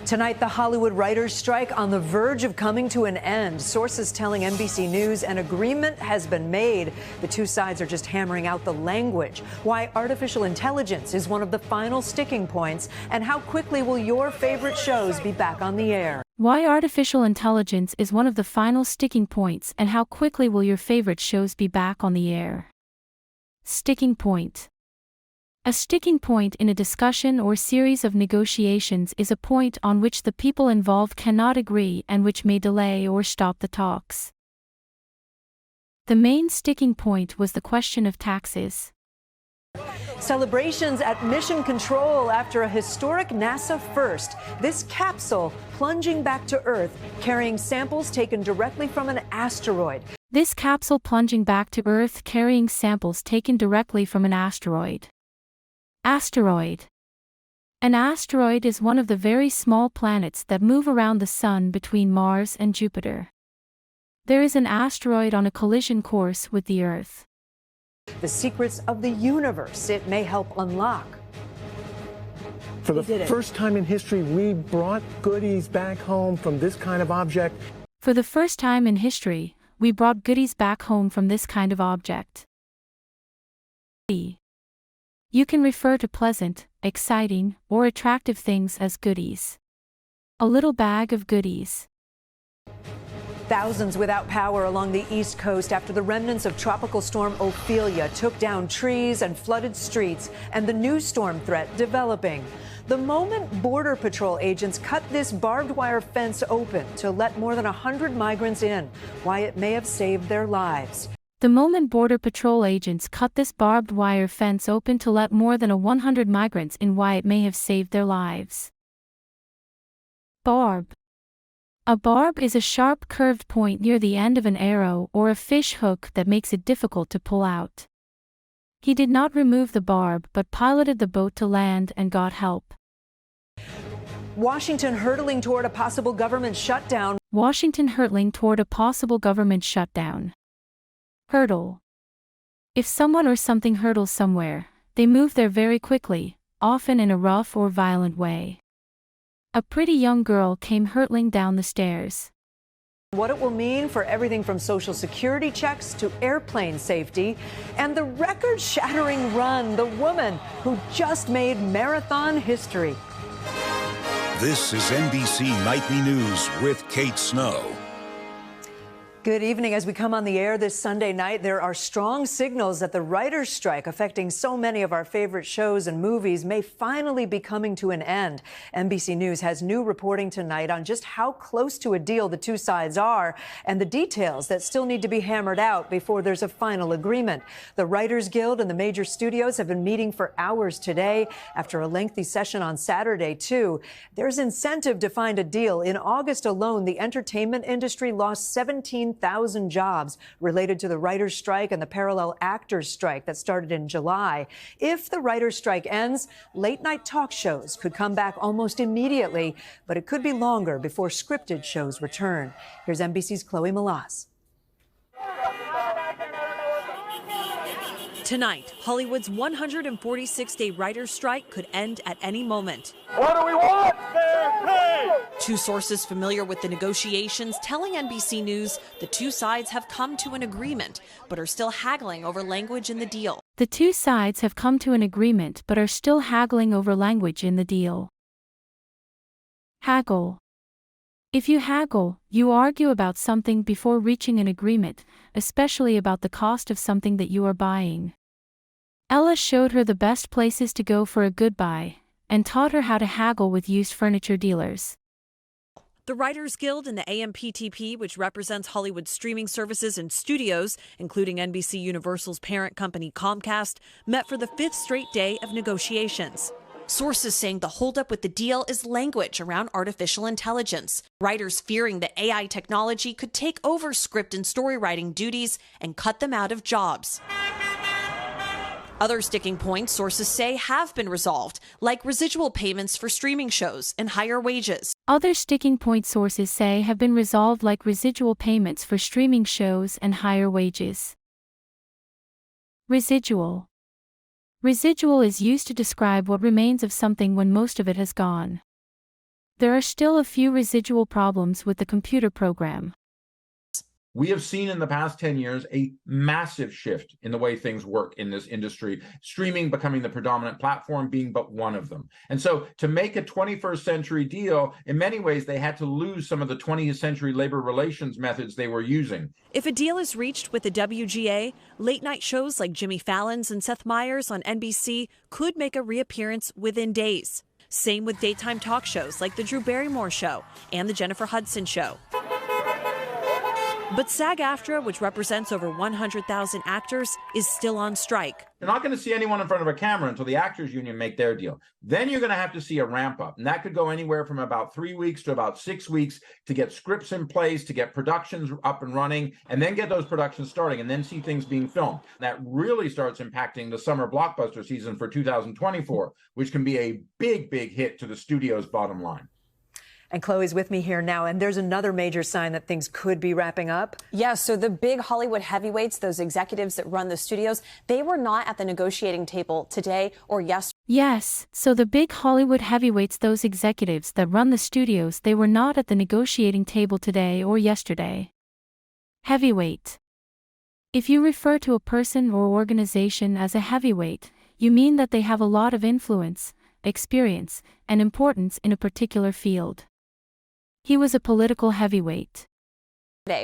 Tonight, the Hollywood writers' strike on the verge of coming to an end. Sources telling NBC News an agreement has been made. The two sides are just hammering out the language. Why artificial intelligence is one of the final sticking points, and how quickly will your favorite shows be back on the air? Why artificial intelligence is one of the final sticking points, and how quickly will your favorite shows be back on the air? Sticking point. A sticking point in a discussion or series of negotiations is a point on which the people involved cannot agree and which may delay or stop the talks. The main sticking point was the question of taxes. Celebrations at Mission Control after a historic NASA first. This capsule plunging back to Earth, carrying samples taken directly from an asteroid. This capsule plunging back to Earth carrying samples taken directly from an asteroid. Asteroid. An asteroid is one of the very small planets that move around the Sun between Mars and Jupiter. There is an asteroid on a collision course with the Earth. The secrets of the universe it may help unlock. For the first time in history, we brought goodies back home from this kind of object. For the first time in history, we brought goodies back home from this kind of object. You can refer to pleasant, exciting, or attractive things as goodies. A little bag of goodies. Thousands without power along the East Coast after the remnants of Tropical Storm Ophelia took down trees and flooded streets, and the new storm threat developing. The moment Border Patrol agents cut this barbed wire fence open to let more than 100 migrants in, why it may have saved their lives. The moment Border Patrol agents cut this barbed wire fence open to let more than 100 migrants in, why it may have saved their lives. Barb. A barb is a sharp curved point near the end of an arrow or a fish hook that makes it difficult to pull out. He did not remove the barb but piloted the boat to land and got help. Washington hurtling toward a possible government shutdown. Washington hurtling toward a possible government shutdown. Hurtle. If someone or something hurtles somewhere, they move there very quickly, often in a rough or violent way. A pretty young girl came hurtling down the stairs. What it will mean for everything from Social Security checks to airplane safety, and the record-shattering run, the woman who just made marathon history. This is NBC Nightly News with Kate Snow. Good evening. As we come on the air this Sunday night, there are strong signals that the writers' strike affecting so many of our favorite shows and movies may finally be coming to an end. NBC News has new reporting tonight on just how close to a deal the two sides are and the details that still need to be hammered out before there's a final agreement. The Writers Guild and the major studios have been meeting for hours today after a lengthy session on Saturday, too. There's incentive to find a deal. In August alone, the entertainment industry lost 17,000 jobs related to the writers' strike and the parallel actors' strike that started in July. If the writers' strike ends, late-night talk shows could come back almost immediately, but it could be longer before scripted shows return. Here's NBC's Chloe Malas. Tonight, Hollywood's 146-day writers' strike could end at any moment. What do we want? Fair pay! Two sources familiar with the negotiations telling NBC News the two sides have come to an agreement, but are still haggling over language in the deal. The two sides have come to an agreement but are still haggling over language in the deal. Haggle. If you haggle, you argue about something before reaching an agreement, especially about the cost of something that you are buying. Ella showed her the best places to go for a good buy, and taught her how to haggle with used furniture dealers. The Writers Guild and the AMPTP, which represents Hollywood streaming services and studios, including NBC Universal's parent company Comcast, met for the fifth straight day of negotiations. Sources saying the holdup with the deal is language around artificial intelligence. Writers fearing that AI technology could take over script and story writing duties and cut them out of jobs. Other sticking points, sources say, have been resolved, like residual payments for streaming shows and higher wages. Other sticking point, sources say, have been resolved, like residual payments for streaming shows and higher wages. Residual. Residual is used to describe what remains of something when most of it has gone. There are still a few residual problems with the computer program. We have seen in the past 10 years a massive shift in the way things work in this industry, streaming becoming the predominant platform, being but one of them. And so to make a 21st century deal, in many ways, they had to lose some of the 20th century labor relations methods they were using. If a deal is reached with the WGA, late night shows like Jimmy Fallon's and Seth Meyers on NBC could make a reappearance within days. Same with daytime talk shows like The Drew Barrymore Show and The Jennifer Hudson Show. But SAG-AFTRA, which represents over 100,000 actors, is still on strike. You're not going to see anyone in front of a camera until the actors union make their deal. Then you're going to have to see a ramp up. And that could go anywhere from about 3 weeks to about 6 weeks to get scripts in place, to get productions up and running, and then get those productions starting, and then see things being filmed. That really starts impacting the summer blockbuster season for 2024, which can be a big, big hit to the studio's bottom line. And Chloe's with me here now, and there's another major sign that things could be wrapping up. Yeah, so the big Hollywood heavyweights, those executives that run the studios, they were not at the negotiating table today or yesterday. Yes, so the big Hollywood heavyweights, those executives that run the studios, they were not at the negotiating table today or yesterday. Heavyweight. If you refer to a person or organization as a heavyweight, you mean that they have a lot of influence, experience, and importance in a particular field. He was a political heavyweight.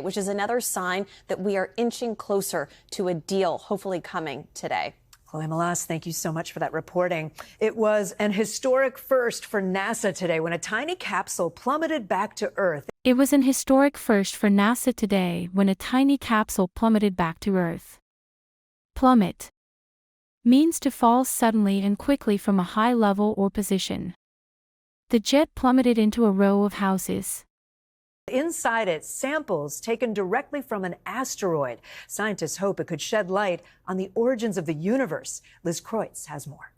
Which is another sign that we are inching closer to a deal, hopefully coming today. Chloe Malas, thank you so much for that reporting. It was an historic first for NASA today when a tiny capsule plummeted back to Earth. It was an historic first for NASA today when a tiny capsule plummeted back to Earth. Plummet means to fall suddenly and quickly from a high level or position. The jet plummeted into a row of houses. Inside it, samples taken directly from an asteroid. Scientists hope it could shed light on the origins of the universe. Liz Kreutz has more.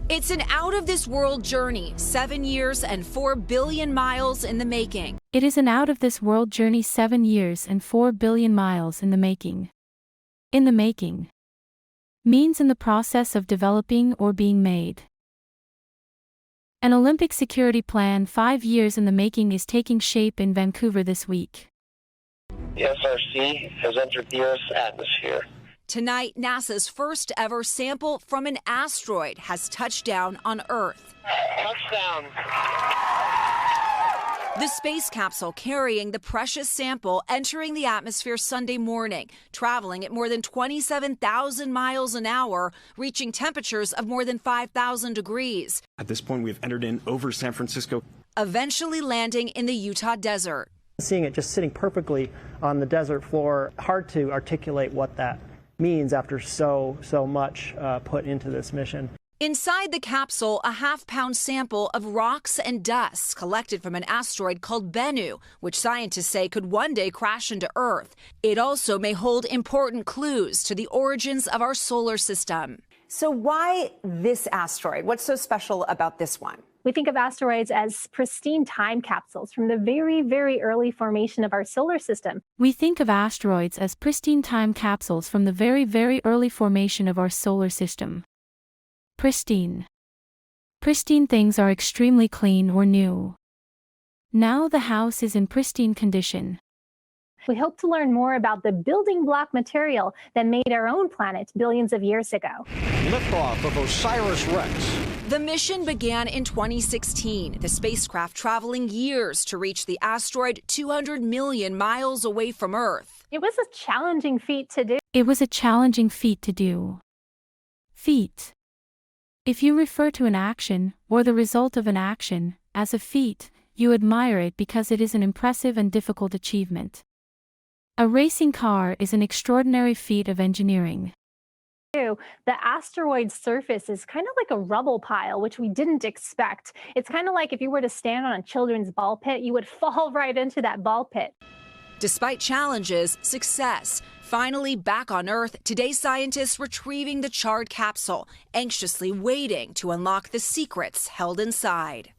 It's an out-of-this-world journey, 7 years and 4 billion miles in the making. It is an out-of-this-world journey, 7 years and 4 billion miles in the making. In the making means in the process of developing or being made. An Olympic security plan 5 years in the making is taking shape in Vancouver this week. The SRC has entered the Earth's atmosphere. Tonight, NASA's first ever sample from an asteroid has touched down on Earth. Touchdown. The space capsule carrying the precious sample entering the atmosphere Sunday morning, traveling at more than 27,000 miles an hour, reaching temperatures of more than 5,000 degrees. At this point, we've entered in over San Francisco. Eventually landing in the Utah desert. Seeing it just sitting perfectly on the desert floor, hard to articulate what that means after so much put into this mission. Inside the capsule, a half-pound sample of rocks and dust collected from an asteroid called Bennu, which scientists say could one day crash into Earth. It also may hold important clues to the origins of our solar system. So why this asteroid? What's so special about this one? We think of asteroids as pristine time capsules from the very, very early formation of our solar system. We think of asteroids as pristine time capsules from the very, very early formation of our solar system. Pristine. Pristine things are extremely clean or new. Now the house is in pristine condition. We hope to learn more about the building block material that made our own planet billions of years ago. Liftoff of OSIRIS-REx. The mission began in 2016, the spacecraft traveling years to reach the asteroid 200 million miles away from Earth. It was a challenging feat to do. It was a challenging feat to do. Feat. If you refer to an action, or the result of an action, as a feat, you admire it because it is an impressive and difficult achievement. A racing car is an extraordinary feat of engineering. The asteroid's surface is kind of like a rubble pile, which we didn't expect. It's kind of like if you were to stand on a children's ball pit, you would fall right into that ball pit. Despite challenges, success. Finally back on Earth, today scientists retrieving the charred capsule, anxiously waiting to unlock the secrets held inside.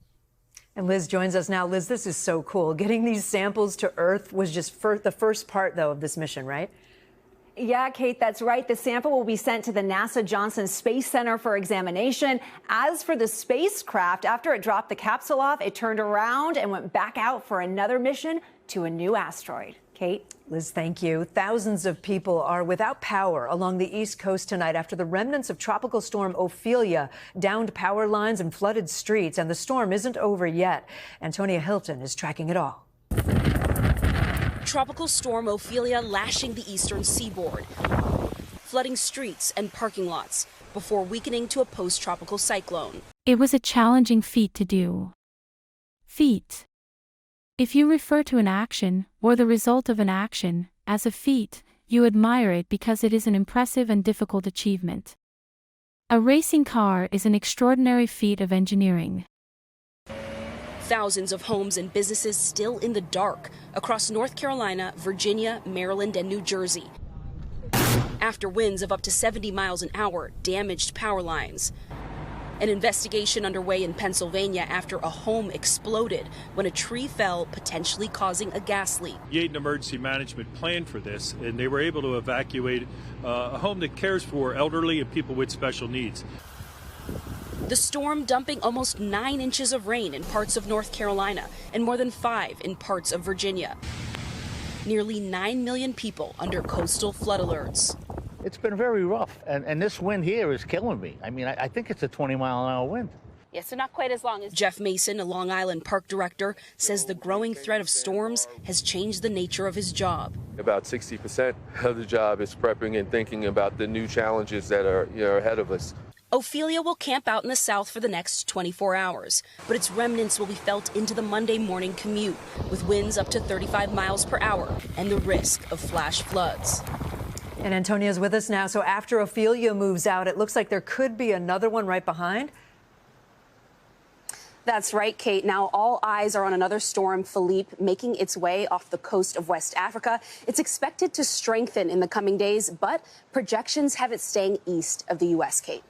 And Liz joins us now. Liz, this is so cool. Getting these samples to Earth was just the first part, though, of this mission, right? Yeah, Kate, that's right. The sample will be sent to the NASA Johnson Space Center for examination. As for the spacecraft, after it dropped the capsule off, it turned around and went back out for another mission to a new asteroid. Kate? Liz, thank you. Thousands of people are without power along the East Coast tonight after the remnants of Tropical Storm Ophelia downed power lines and flooded streets. And the storm isn't over yet. Antonia Hilton is tracking it all. Tropical Storm Ophelia lashing the eastern seaboard, flooding streets and parking lots before weakening to a post-tropical cyclone. It was a challenging feat to do. Feat. If you refer to an action, or the result of an action, as a feat, you admire it because it is an impressive and difficult achievement. A racing car is an extraordinary feat of engineering. Thousands of homes and businesses still in the dark across North Carolina, Virginia, Maryland, and New Jersey. After winds of up to 70 miles an hour damaged power lines. An investigation underway in Pennsylvania after a home exploded when a tree fell, potentially causing a gas leak. Yaden Emergency Management planned for this, and they were able to evacuate a home that cares for elderly and people with special needs. The storm dumping almost 9 inches of rain in parts of North Carolina and more than 5 in parts of Virginia. Nearly 9 million people under coastal flood alerts. It's been very rough, and this wind here is killing me. I mean, I think it's a 20-mile-an-hour wind. Yes, so not quite as long as... Jeff Mason, a Long Island park director, says the growing threat of storms has changed the nature of his job. About 60% of the job is prepping and thinking about the new challenges that are ahead of us. Ophelia will camp out in the south for the next 24 hours, but its remnants will be felt into the Monday morning commute, with winds up to 35 miles per hour and the risk of flash floods. And Antonia's with us now. So after Ophelia moves out, it looks like there could be another one right behind. That's right, Kate. Now all eyes are on another storm, Philippe, making its way off the coast of West Africa. It's expected to strengthen in the coming days, but projections have it staying east of the U.S., Kate.